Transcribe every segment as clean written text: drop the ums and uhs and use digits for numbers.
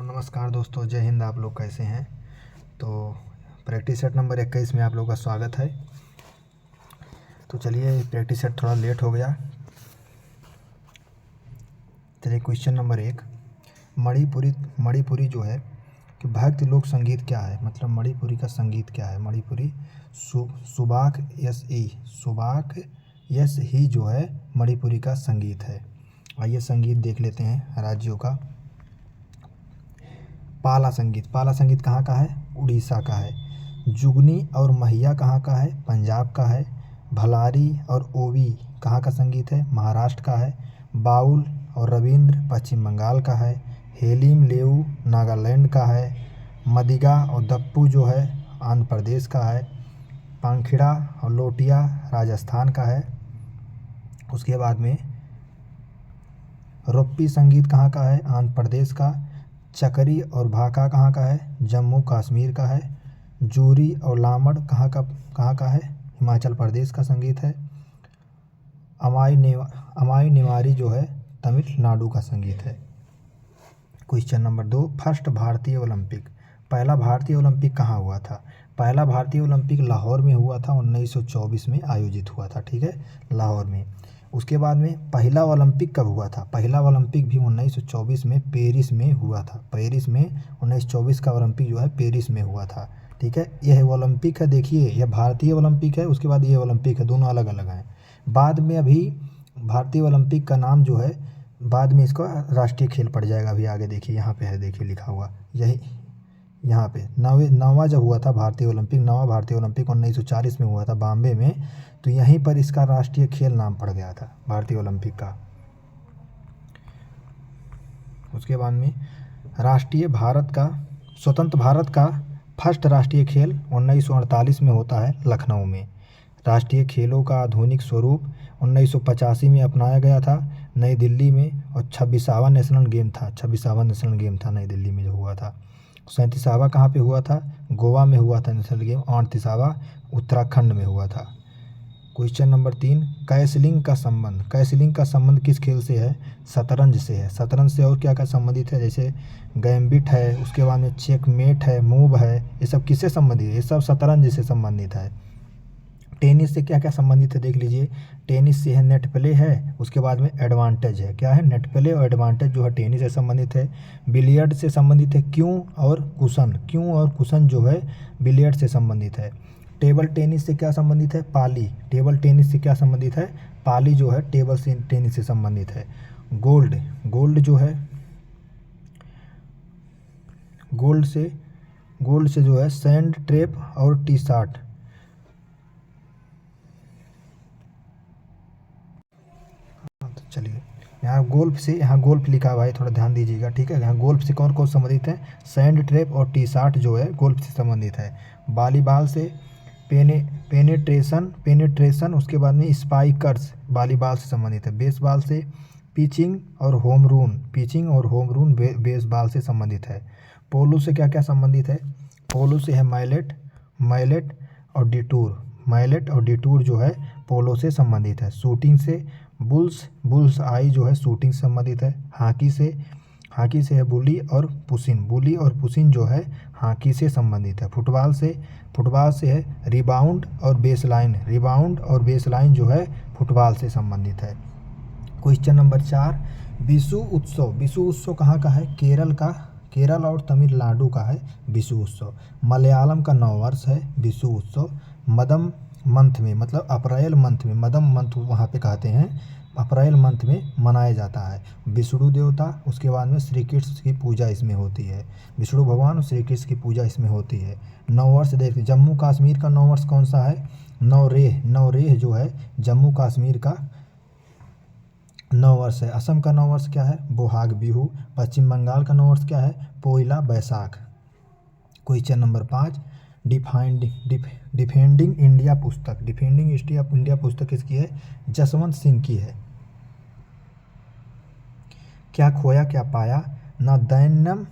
नमस्कार दोस्तों, जय हिंद। आप लोग कैसे हैं? तो प्रैक्टिस सेट नंबर 21 में आप लोगों का स्वागत है। तो चलिए, प्रैक्टिस सेट थोड़ा लेट हो गया। चलिए, क्वेश्चन नंबर 1, मणिपुरी जो है कि भक्त लोक संगीत क्या है? मतलब मणिपुरी का संगीत क्या है? मणिपुरी सुबाक यस ही जो है मणिपुरी का संगीत है। आइए संगीत देख लेते हैं राज्यों का। पाला संगीत कहाँ का है? उड़ीसा का है। जुगनी और महिया कहाँ का है? पंजाब का है। भलारी और ओवी कहाँ का संगीत है? महाराष्ट्र का है। बाउल और रविंद्र पश्चिम बंगाल का है। हेलिम लेऊ नागालैंड का है। मदिगा और दप्पू जो है आंध्र प्रदेश का है। पांखिड़ा और लोटिया राजस्थान का है। उसके बाद में रोप्पी संगीत कहाँ का है? आंध्र प्रदेश का। चकरी और भाका कहाँ का है? जम्मू कश्मीर का है। जूरी और लामड़ कहाँ का है? हिमाचल प्रदेश का संगीत है। अमाई निवारी जो है तमिलनाडु का संगीत है। क्वेश्चन नंबर 2, फर्स्ट भारतीय ओलंपिक। पहला भारतीय ओलंपिक कहाँ हुआ था? पहला भारतीय ओलंपिक लाहौर में हुआ था, 1924 में आयोजित हुआ था। ठीक है, लाहौर में। उसके बाद में पहला ओलंपिक कब हुआ था? पहला ओलंपिक भी 1924 में पेरिस में हुआ था। पेरिस में 1924 का ओलंपिक जो है पेरिस में हुआ था। ठीक है, यह ओलंपिक है। देखिए, यह भारतीय ओलंपिक है, उसके बाद ये ओलंपिक है, दोनों अलग अलग हैं। बाद में अभी भारतीय ओलंपिक का नाम जो है बाद में इसको राष्ट्रीय खेल पड़ जाएगा। अभी आगे देखिए, यहाँ पे है, देखिए लिखा हुआ यही यहाँ पे। नवा जब हुआ था भारतीय ओलंपिक, नवा भारतीय ओलंपिक 1940 में हुआ था बॉम्बे में, तो यहीं पर इसका राष्ट्रीय खेल नाम पड़ गया था भारतीय ओलंपिक का। उसके बाद में स्वतंत्र भारत का फर्स्ट राष्ट्रीय खेल 1948 में होता है लखनऊ में। राष्ट्रीय खेलों का आधुनिक स्वरूप 1985 में अपनाया गया था नई दिल्ली में, और 26वां नेशनल गेम था नई दिल्ली में जो हुआ था। 37वां कहाँ पे हुआ था? गोवा में हुआ था नेशनल गेम। 38वां उत्तराखंड में हुआ था। क्वेश्चन नंबर 3, कैसलिंग का संबंध किस खेल से है? शतरंज से है। शतरंज से और क्या क्या संबंधित है? जैसे गैम्बिट है, उसके बाद में चेकमेट है, मूव है, ये सब किससे संबंधित है? ये सब शतरंज से संबंधित है। टेनिस से क्या क्या संबंधित है देख लीजिए। टेनिस से है नेट प्ले है, उसके बाद में एडवांटेज है। क्या है? नेट प्ले और एडवांटेज जो है टेनिस से संबंधित है। बिलियर्ड से संबंधित है क्यों और कुशन जो है बिलियर्ड से संबंधित है। टेबल टेनिस से क्या संबंधित है? पाली। टेबल टेनिस से क्या संबंधित है? पाली जो है टेबल टेनिस से संबंधित है। गोल्ड जो है गोल्ड से जो है सैंड ट्रैप और टी शॉट। चलिए, यहाँ गोल्फ लिखा हुआ है, थोड़ा ध्यान दीजिएगा। ठीक है, यहाँ गोल्फ से कौन कौन संबंधित है? सैंड ट्रैप और टी शॉट जो है गोल्फ से संबंधित है। वॉलीबॉल से पेनेट्रेशन, उसके बाद में स्पाइकर्स वॉलीबॉल से संबंधित है। बेसबॉल से पिचिंग और होम रून बेसबॉल से संबंधित है। पोलो से क्या क्या संबंधित है? पोलो से है माइलेट और डिटूर जो है पोलो से संबंधित है। शूटिंग से बुल्स आई जो है शूटिंग से संबंधित है। हॉकी से है बुली और पुशिन जो है हॉकी से संबंधित है। फुटबॉल से है रिबाउंड और बेसलाइन जो है फुटबॉल से संबंधित है। क्वेश्चन नंबर 4, विशु उत्सव कहाँ का है? केरल और तमिलनाडु का है विशु उत्सव। मलयालम का नववर्ष है विशु उत्सव। मदम मंथ में, मतलब अप्रैल मंथ में, मदम मंथ वहाँ पे कहते हैं, अप्रैल मंथ में मनाया जाता है। विष्णु देवता, उसके बाद में श्री कृष्ण की पूजा इसमें होती है। विष्णु भगवान और श्री कृष्ण की पूजा इसमें होती है। नववर्ष देखिए, जम्मू कश्मीर का नववर्ष कौन सा है? नवरेह जो है जम्मू कश्मीर का नववर्ष है। असम का नववर्ष क्या है? बोहाग बिहू। पश्चिम बंगाल का नववर्ष क्या है? पोइला बैसाख। क्वेश्चन नंबर 5, डिफेंडिंग इंडिया पुस्तक किसकी है? जसवंत सिंह की है। क्या खोया क्या पाया, न दैन्यम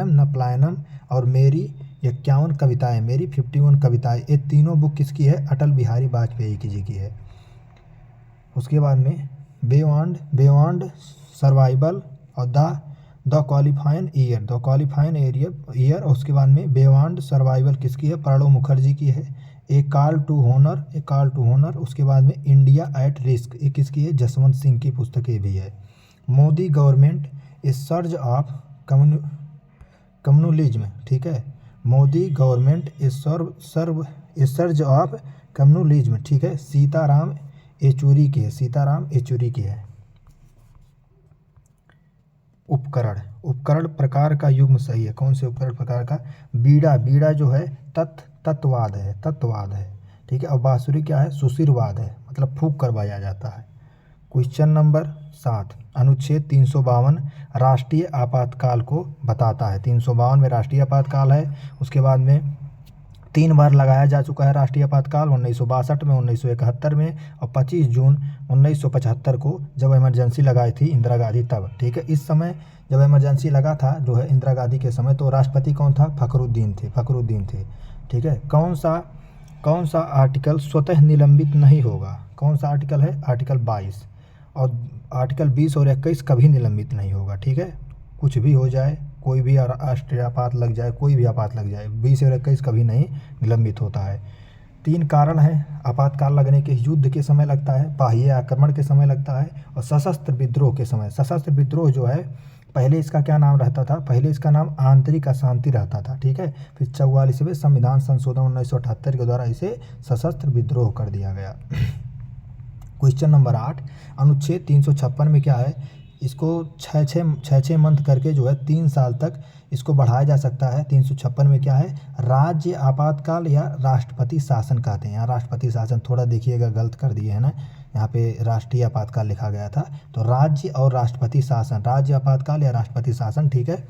न प्लायनम और मेरी 51 कविताएं, मेरी 51 कविताएं, ये तीनों बुक किसकी है? अटल बिहारी वाजपेयी जी की है। उसके बाद में बियॉन्ड सर्वाइवल और द क्वालिफाइन ईयर। उसके बाद में बियॉन्ड सर्वाइवल किसकी है, प्रणब मुखर्जी की है। ए कॉल टू होनर, उसके बाद में इंडिया एट रिस्क, ये किसकी है, जसवंत सिंह की पुस्तकें भी है। Modi government A surge of communalism, ठीक है, Modi government A surge of communalism, ठीक है, सीताराम येचुरी की है। उपकरण प्रकार का युग्म सही है, कौन से उपकरण प्रकार का, बीड़ा जो है तत्ववाद है, ठीक है, और बांसुरी क्या है, सुशिरवाद है, मतलब फूंक कर बजाया जाता है। क्वेश्चन नंबर 7, अनुच्छेद 352 राष्ट्रीय आपातकाल को बताता है। 352 में राष्ट्रीय आपातकाल है। उसके बाद में 3 बार लगाया जा चुका है राष्ट्रीय आपातकाल, 1962 में, 1971 में और 25 जून 1975 को जब इमरजेंसी लगाई थी इंदिरा गांधी तब, ठीक है। इस समय जब इमरजेंसी लगा था जो है इंदिरा गांधी के समय, तो राष्ट्रपति कौन था, फखरुद्दीन थे, ठीक है। कौन सा आर्टिकल स्वतः निलंबित नहीं होगा, कौन सा आर्टिकल है, आर्टिकल 22, और आर्टिकल 20 और 21 कभी निलंबित नहीं होगा, ठीक है। कुछ भी हो जाए, कोई भी राष्ट्रीय आपात लग जाए, कोई भी आपात लग जाए, 20 और 21 कभी नहीं निलंबित होता है। 3 कारण है आपातकाल लगने के, युद्ध के समय लगता है, बाह्य आक्रमण के समय लगता है, और सशस्त्र विद्रोह के समय। सशस्त्र विद्रोह जो है पहले इसका क्या नाम रहता था, पहले इसका नाम आंतरिक अशांति रहता था, ठीक है। फिर 44वें संविधान संशोधन 1978 के द्वारा इसे सशस्त्र विद्रोह कर दिया गया। क्वेश्चन नंबर 8, अनुच्छेद 356 में क्या है, इसको 6 मंथ करके जो है 3 साल तक इसको बढ़ाया जा सकता है। 356 में क्या है, राज्य आपातकाल या राष्ट्रपति शासन कहते हैं। यहाँ राष्ट्रपति शासन थोड़ा देखिएगा गलत कर दिए है ना, यहाँ पे राष्ट्रीय आपातकाल लिखा गया था, तो राज्य और राष्ट्रपति शासन, राज्य आपातकाल या राष्ट्रपति शासन, ठीक है,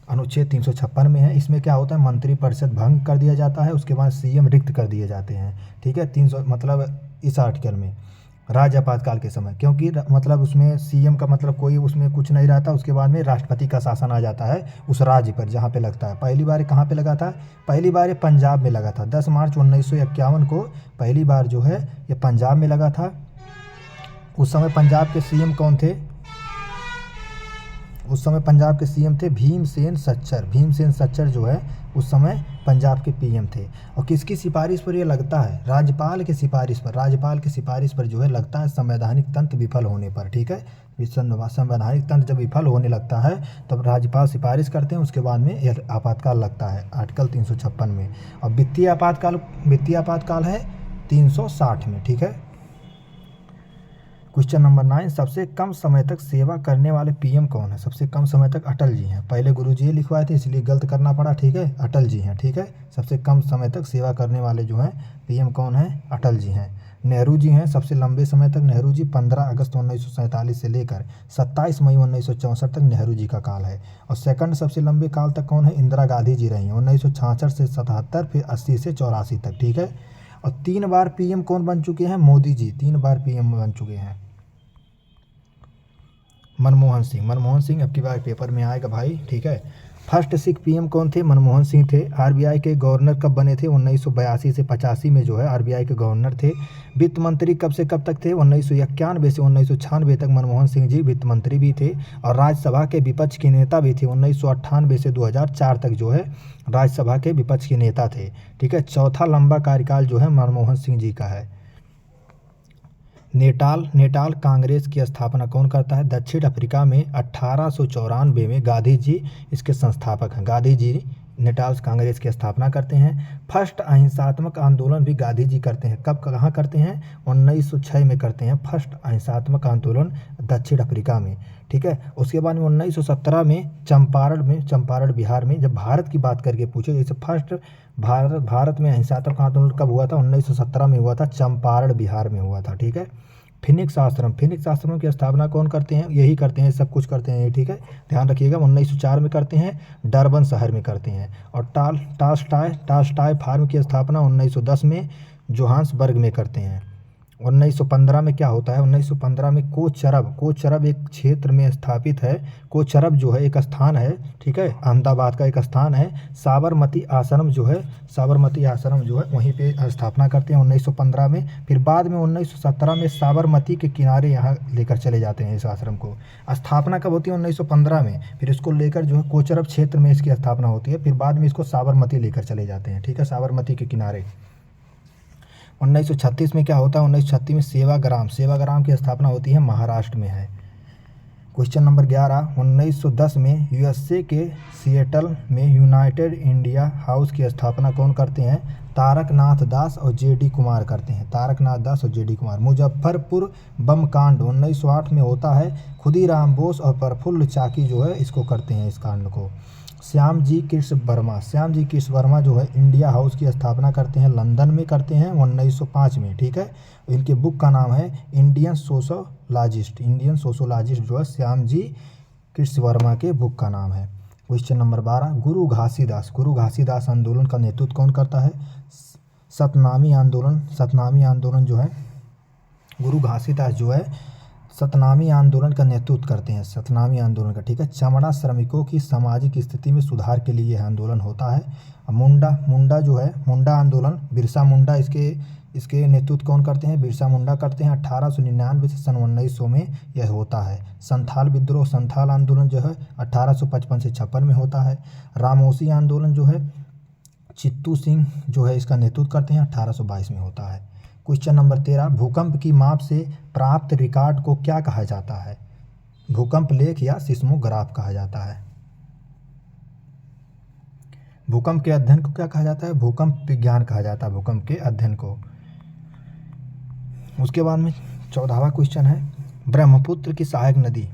अनुच्छेद 356 में है। इसमें क्या होता है, मंत्रिपरिषद भंग कर दिया जाता है, उसके बाद सीएम रिक्त कर दिए जाते हैं, ठीक है। 300 मतलब इस आर्टिकल में राज्य आपातकाल के समय, क्योंकि मतलब उसमें सीएम का मतलब कोई उसमें कुछ नहीं रहता, उसके बाद में राष्ट्रपति का शासन आ जाता है उस राज्य पर जहाँ पे लगता है। पहली बार कहाँ पे लगा था, पहली बार ये पंजाब में लगा था। 10 मार्च 1951 को पहली बार जो है ये पंजाब में लगा था। उस समय पंजाब के सीएम कौन थे, उस समय पंजाब के सीएम थे भीमसेन सच्चर जो है उस समय पंजाब के पीएम थे। और किसकी सिफारिश पर ये लगता है, राज्यपाल की सिफारिश पर जो है लगता है, संवैधानिक तंत्र विफल होने पर, ठीक है। संवैधानिक तंत्र जब विफल होने लगता है तब राज्यपाल सिफारिश करते हैं, उसके बाद में यह आपातकाल लगता है आर्टिकल 356 में। और वित्तीय आपातकाल है 360 में, ठीक है। क्वेश्चन नंबर 9, सबसे कम समय तक सेवा करने वाले पीएम कौन है, सबसे कम समय तक अटल जी हैं। पहले गुरुजी ये लिखवाए थे इसलिए गलत करना पड़ा, ठीक है, अटल जी हैं, ठीक है। सबसे कम समय तक सेवा करने वाले जो हैं पीएम कौन है, अटल जी हैं। नेहरू जी हैं सबसे लंबे समय तक, नेहरू जी 15 अगस्त 1947 से लेकर 27 मई 1964 तक नेहरू जी का काल है। और सेकंड सबसे लंबे काल तक कौन है, इंदिरा गांधी जी रही हैं, 1966 से 77, फिर 80 से 84 तक, ठीक है। और 3 बार पीएम कौन बन चुके हैं, मोदी जी 3 बार पीएम बन चुके हैं। मनमोहन सिंह अब की बार पेपर में आएगा भाई, ठीक है। फर्स्ट सिख पीएम कौन थे, मनमोहन सिंह थे। आरबीआई के गवर्नर कब बने थे, 1982 से 85 में जो है आरबीआई के गवर्नर थे। वित्त मंत्री कब से कब तक थे, 1991 से 1996 तक मनमोहन सिंह जी वित्त मंत्री भी थे। और राज्यसभा के विपक्ष के नेता भी थे, 1998 से 2004 तक जो है राज्यसभा के विपक्ष के नेता थे, ठीक है। चौथा लंबा कार्यकाल जो है मनमोहन सिंह जी का है। नेटाल कांग्रेस की स्थापना कौन करता है, दक्षिण अफ्रीका में 1894 में गांधी जी इसके संस्थापक हैं। गांधी जी नेटाल कांग्रेस की स्थापना करते हैं। फर्स्ट अहिंसात्मक आंदोलन भी गांधी जी करते हैं, कब कहाँ करते हैं, 1906 में करते हैं फर्स्ट अहिंसात्मक आंदोलन दक्षिण अफ्रीका में, ठीक है। उसके बाद में 1917 में चंपारण बिहार में, जब भारत की बात करके पूछे जैसे फर्स्ट भारत में अहिंसात्मक आंदोलन कब हुआ था, 1917 में हुआ था, चंपारण बिहार में हुआ था, ठीक है। फिनिक्स आश्रम की स्थापना कौन करते हैं, यही करते हैं, सब कुछ करते हैं, ठीक है, ध्यान रखिएगा। 1904 में करते हैं, डरबन शहर में करते हैं। और टालस्टॉय फार्म की स्थापना 1910 में जोहान्सबर्ग में करते हैं। 1915 में क्या होता है, 1915 में कोचरब एक क्षेत्र में स्थापित है। कोचरब जो है एक स्थान है, ठीक है, अहमदाबाद का एक स्थान है। साबरमती आश्रम जो है वहीं पे स्थापना करते हैं 1915 में। फिर बाद में 1917 में साबरमती के किनारे यहाँ लेकर चले जाते हैं इस आश्रम को। स्थापना कब होती है, 1915 में। फिर इसको लेकर जो है कोचरब क्षेत्र में इसकी स्थापना होती है। फिर बाद में इसको साबरमती लेकर चले जाते हैं, ठीक है, साबरमती के किनारे। 1936 में क्या होता है, 1936 में सेवाग्राम की स्थापना होती है, महाराष्ट्र में है। क्वेश्चन नंबर 11, 1910 में यूएसए के सिएटल में यूनाइटेड इंडिया हाउस की स्थापना कौन करते हैं, तारकनाथ दास और जेडी कुमार करते हैं। तारकनाथ दास और जेडी कुमार। मुजफ्फरपुर बम कांड 1908 में होता है। खुदीराम बोस और प्रफुल्ल चाकी जो है इसको करते हैं, इस कांड को। श्यामजी कृष्ण वर्मा जो है इंडिया हाउस की स्थापना करते हैं, लंदन में करते हैं 1905 में, ठीक है। इनके बुक का नाम है इंडियन सोशोलॉजिस्ट जो है श्यामजी कृष्ण वर्मा के बुक का नाम है। क्वेश्चन नंबर 12, गुरु घासीदास आंदोलन का नेतृत्व कौन करता है, सतनामी आंदोलन जो है गुरु घासीदास जो है सतनामी आंदोलन का नेतृत्व करते हैं, सतनामी आंदोलन का, ठीक है। चमड़ा श्रमिकों की सामाजिक स्थिति में सुधार के लिए यह आंदोलन होता है। मुंडा जो है मुंडा आंदोलन, बिरसा मुंडा इसके नेतृत्व कौन करते हैं, बिरसा मुंडा करते हैं। 1899 से सन 1900 में यह होता है। संथाल आंदोलन जो है 1855 से 56 में होता है। रामोसी आंदोलन जो है चित्तू सिंह जो है इसका नेतृत्व करते हैं, 1822 में होता है। क्वेश्चन नंबर 13, भूकंप की माप से प्राप्त रिकॉर्ड को क्या कहा जाता है, भूकंप लेख या सिस्मोग्राफ कहा जाता है। भूकंप के अध्ययन को क्या कहा जाता है, भूकंप विज्ञान कहा जाता है, भूकंप के अध्ययन को। उसके बाद में 14वां क्वेश्चन है, ब्रह्मपुत्र की सहायक नदी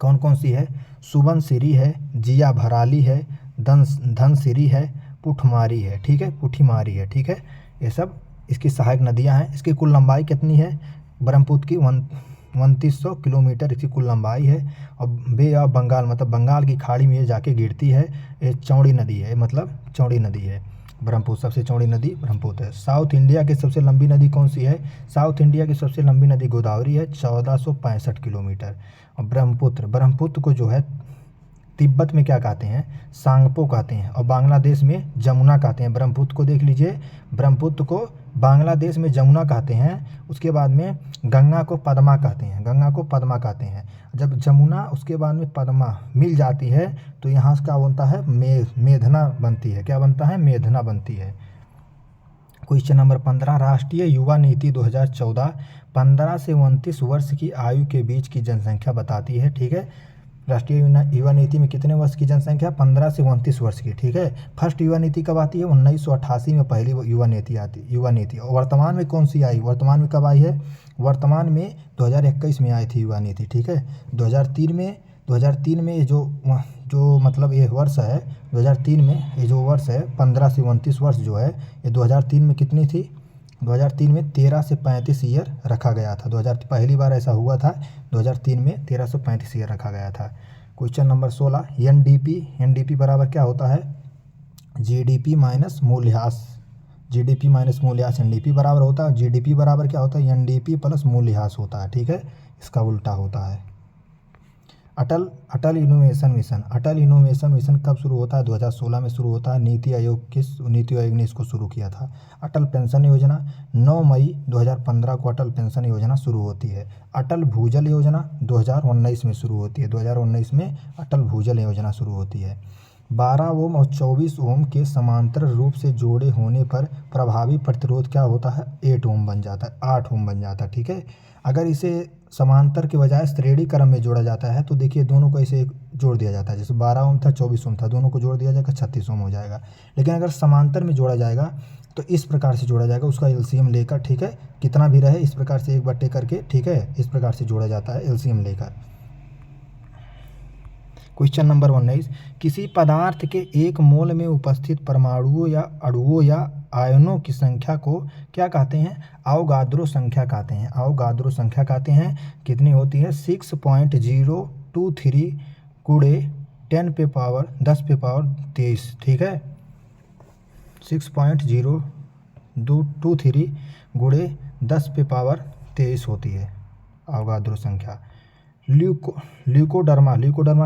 कौन कौन सी है, सुबनसिरी है, जिया भराली है, धनसिरी है, पुठमारी है, ठीक है, पुठीमारी है, ठीक है। ये सब इसकी सहायक नदियां हैं। इसकी कुल लंबाई कितनी है, ब्रह्मपुत्र की 2900 किलोमीटर इसकी कुल लंबाई है। और बे ऑफ बंगाल मतलब बंगाल की खाड़ी में ये जाके गिरती है। ये चौड़ी नदी है, मतलब चौड़ी नदी है ब्रह्मपुत्र, सबसे चौड़ी नदी ब्रह्मपुत्र है। साउथ इंडिया की सबसे लंबी नदी कौन सी है, साउथ इंडिया की सबसे लंबी नदी गोदावरी है, 1465 किलोमीटर। और ब्रह्मपुत्र को जो है तिब्बत में क्या कहते हैं, सांगपो कहते हैं, और बांग्लादेश में जमुना कहते हैं। ब्रह्मपुत्र को देख लीजिए, ब्रह्मपुत्र को बांग्लादेश में जमुना कहते हैं। उसके बाद में गंगा को पद्मा कहते हैं। जब जमुना उसके बाद में पद्मा मिल जाती है तो यहाँ का बनता है मेघना बनती है। क्या बनता है, मेघना बनती है। क्वेश्चन नंबर 15, राष्ट्रीय युवा नीति 2014 15 से 29 वर्ष की आयु के बीच की जनसंख्या बताती है, ठीक है। राष्ट्रीय युवा नीति में कितने वर्ष की जनसंख्या, 15 से 29 वर्ष की, ठीक है। फर्स्ट युवा नीति कब आती है, 1988 में पहली युवा नीति आती, युवा नीति। और वर्तमान में कौन सी आई, वर्तमान में कब आई है, वर्तमान में 2021 में आई थी युवा नीति, ठीक है। 2003 में जो मतलब ये वर्ष है, 2003 में ये जो वर्ष है 15 से 29 वर्ष जो है, ये 2003 में कितनी थी, 2003 में 13 से 35 ईयर रखा गया था। 2000 पहली बार ऐसा हुआ था, 2003 में 13 से 35 ईयर रखा गया था। क्वेश्चन नंबर 16, एनडीपी बराबर क्या होता है, जीडीपी माइनस मूल्यह्रास एनडीपी बराबर होता है। जीडीपी बराबर क्या होता है, एनडीपी प्लस मूल्यह्रास होता है, ठीक है, इसका उल्टा होता है। अटल इनोवेशन मिशन कब शुरू होता है, 2016 में शुरू होता है। नीति आयोग ने इसको शुरू किया था। अटल पेंशन योजना 9 मई 2015 को अटल पेंशन योजना शुरू होती है। अटल भूजल योजना 2019 में शुरू होती है, 2019 में अटल भूजल योजना शुरू होती है। 12 ओम और 24 ओम के समांतर रूप से जोड़े होने पर प्रभावी प्रतिरोध क्या होता है, 8 ओम बन जाता है, 8 ओम बन जाता है, ठीक है। अगर इसे समांतर के बजाय श्रेणी क्रम में जोड़ा जाता है तो देखिए दोनों को ऐसे जोड़ दिया जाता है, जैसे 12 ओम था 24 ओम था, दोनों को जोड़ दिया जाएगा 36 ओम हो जाएगा। लेकिन अगर समांतर में जोड़ा जाएगा तो इस प्रकार से जोड़ा जाएगा, उसका एलसीएम लेकर, ठीक है, कितना भी रहे इस प्रकार से 1/, करके, ठीक है, इस प्रकार से जोड़ा जाता है एलसीएम लेकर। क्वेश्चन नंबर 19, किसी पदार्थ के एक मोल में उपस्थित परमाणुओं या अणुओं या आयनों की संख्या को क्या कहते हैं, अवोगाद्रो संख्या कहते हैं। अवोगाद्रो संख्या कहते हैं। कितनी होती है, 6.023 गुणे 10 पे पावर 23, ठीक है। 6.023 गुणे 10⁻23 होती है अवगाद्रो संख्या। ल्यूकोडर्मा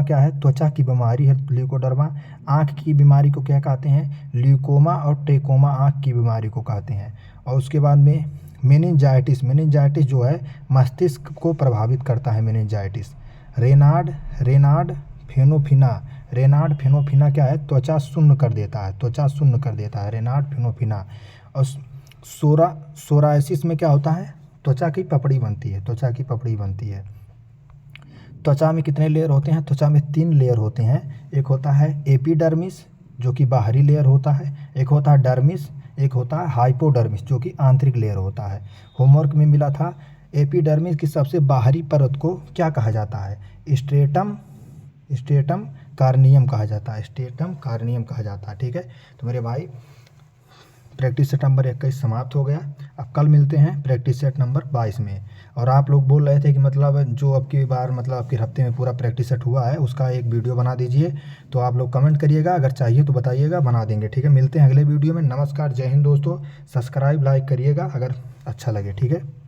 क्या है? त्वचा की बीमारी है ल्यूकोडर्मा। आँख की बीमारी को क्या कहते हैं? ल्यूकोमा और ट्रेकोमा आँख की बीमारी को कहते हैं। और उसके बाद में मेनिंजाइटिस जो है मस्तिष्क को प्रभावित करता है मेनिंजाइटिस। रेनार्ड फेनोफिना क्या है? त्वचा शून्य कर देता है रेनार्ड फेनोफिना। और सोरायसिस में क्या होता है? त्वचा की पपड़ी बनती है। त्वचा में कितने लेयर होते हैं? त्वचा में 3 लेयर होते हैं। एक होता है एपिडर्मिस जो कि बाहरी लेयर होता है, एक होता है डर्मिस, एक होता है हाइपोडर्मिस जो कि आंतरिक लेयर होता है। होमवर्क में मिला था एपिडर्मिस की सबसे बाहरी परत को क्या कहा जाता है? स्ट्रेटम कार्नियम कहा जाता है। ठीक है, तो मेरे भाई प्रैक्टिस सेट नंबर 21 समाप्त हो गया। अब कल मिलते हैं प्रैक्टिस सेट नंबर 22 में। और आप लोग बोल रहे थे कि मतलब जो अब की बार मतलब आपके हफ्ते में पूरा प्रैक्टिस सेट हुआ है उसका एक वीडियो बना दीजिए। तो आप लोग कमेंट करिएगा, अगर चाहिए तो बताइएगा, बना देंगे। ठीक है, मिलते हैं अगले वीडियो में। नमस्कार, जय हिंद दोस्तों। सब्सक्राइब लाइक करिएगा अगर अच्छा लगे। ठीक है।